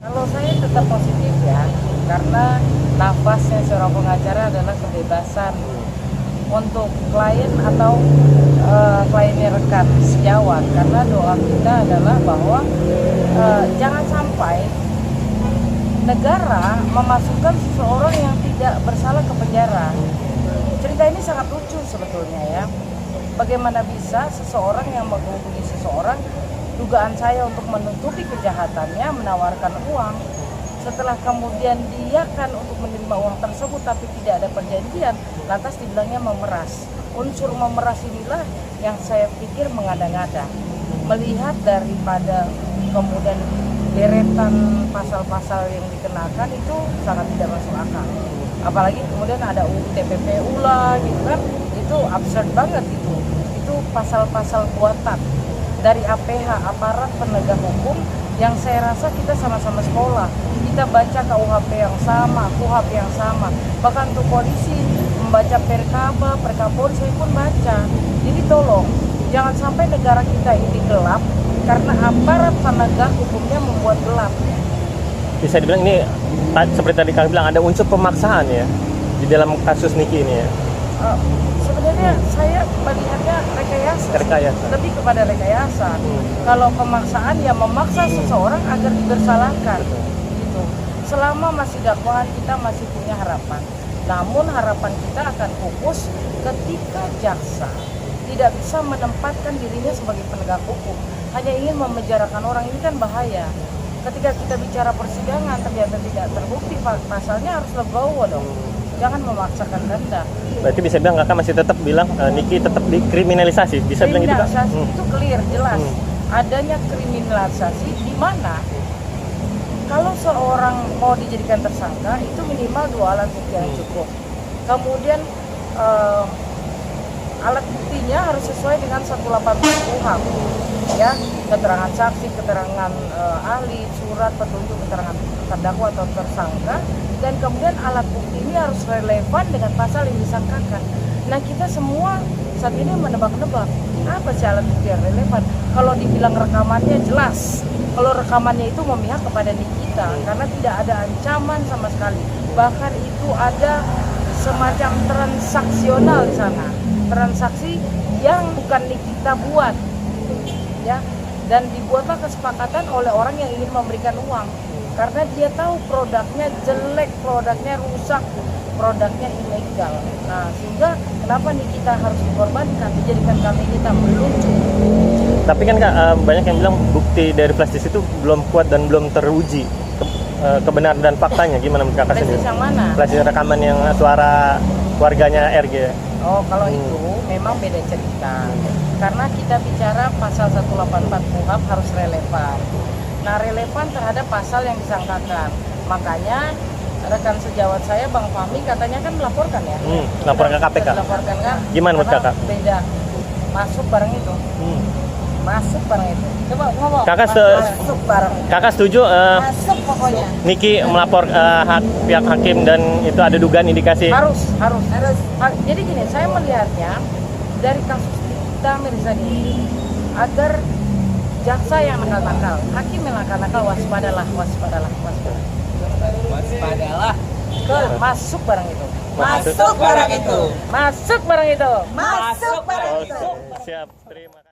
Kalau saya tetap positif ya, karena nafasnya seorang pengacara adalah kebebasan untuk klien atau kliennya rekan sejawat. Karena doa kita adalah bahwa jangan sampai negara memasukkan seseorang yang tidak bersalah ke penjara. Cerita ini sangat lucu sebetulnya ya. Bagaimana bisa seseorang yang menghubungi seseorang, dugaan saya untuk menutupi kejahatannya, menawarkan uang. Setelah kemudian diiakan untuk menerima uang tersebut tapi tidak ada perjanjian, lantas dibilangnya memeras. Unsur memeras inilah yang saya pikir mengada-ngada. Melihat daripada kemudian deretan pasal-pasal yang dikenakan itu sangat tidak masuk akal. Apalagi kemudian ada UU TPPU lah gitu kan, itu absurd banget itu. Itu pasal-pasal buatan dari APH, aparat penegak hukum, yang saya rasa kita sama-sama sekolah. Kita baca KUHP yang sama, KUHP yang sama. Bahkan untuk polisi membaca Perkaba, Perkapolri saya pun baca. Jadi tolong, jangan sampai negara kita ini gelap karena aparat penegak hukumnya membuat gelap. Bisa dibilang ini seperti tadi kami bilang ada unsur pemaksaan ya di dalam kasus Niki ini ya. Sebenarnya saya melihatnya rekayasa. Lebih kepada rekayasa. Kalau pemaksaan ya memaksa seseorang agar dibersalahkan. Gitu. Selama masih dakwaan kita masih punya harapan. Namun harapan kita akan fokus ketika jaksa tidak bisa menempatkan dirinya sebagai penegak hukum, hanya ingin memenjarakan orang. Ini kan bahaya. Ketika kita bicara persidangan ternyata tidak terbukti pasalnya, harus legowo dong. Jangan memaksakan kehendak. Berarti bisa bilang kakak masih tetap bilang Niki tetap dikriminalisasi, bisa bilang gitu kak? Itu clear, jelas. Adanya kriminalisasi di mana kalau seorang mau dijadikan tersangka itu minimal 2 alat bukti yang cukup. Kemudian alat buktinya harus sesuai dengan 180 KUHP. Ya, keterangan saksi, keterangan ahli, surat petunjuk keterangan terdakwa atau tersangka, dan kemudian alat bukti ini harus relevan dengan pasal yang disangkakan. Nah, kita semua saat ini menebak-nebak apa sih alat bukti yang relevan. Kalau dibilang rekamannya jelas, kalau rekamannya itu memihak kepada Nikita karena tidak ada ancaman sama sekali. Bahkan itu ada semacam transaksional di sana, transaksi yang bukan Nikita buat. Ya, dan dibuatlah kesepakatan oleh orang yang ingin memberikan uang karena dia tahu produknya jelek, produknya rusak, produknya ilegal. Nah, sehingga kenapa Nikita harus dikorbankan, dijadikan kambing hitam melucu. Tapi kan kak, banyak yang bilang bukti dari flash disk itu belum kuat dan belum teruji kebenaran dan faktanya. Gimana menurut kakak sendiri? Flash disk yang mana? Flash disk rekaman yang suara warganya RG. Oh, kalau itu memang beda cerita. Karena kita bicara pasal 184 KUHP harus relevan. Nah, relevan terhadap pasal yang disangkakan. Makanya rekan sejawat saya Bang Fahmi katanya kan melaporkan ya. Laporan ke KPK. Melaporkan kan. Gimana menurut kakak? Beda. Masuk barang itu. Masuk barang itu. Coba ngomong. Masuk barang itu. Kakak setuju Masuk pokoknya. Niki melapor pihak hakim dan itu ada dugaan indikasi? Harus. Jadi gini, saya melihatnya dari kasus kita Mirzani agar jaksa yang nakal-nakal, hakim yang nakal-nakal, waspadalah. Masuk barang itu. Masuk barang itu. Masuk barang itu. Oh, siap, terima kasih.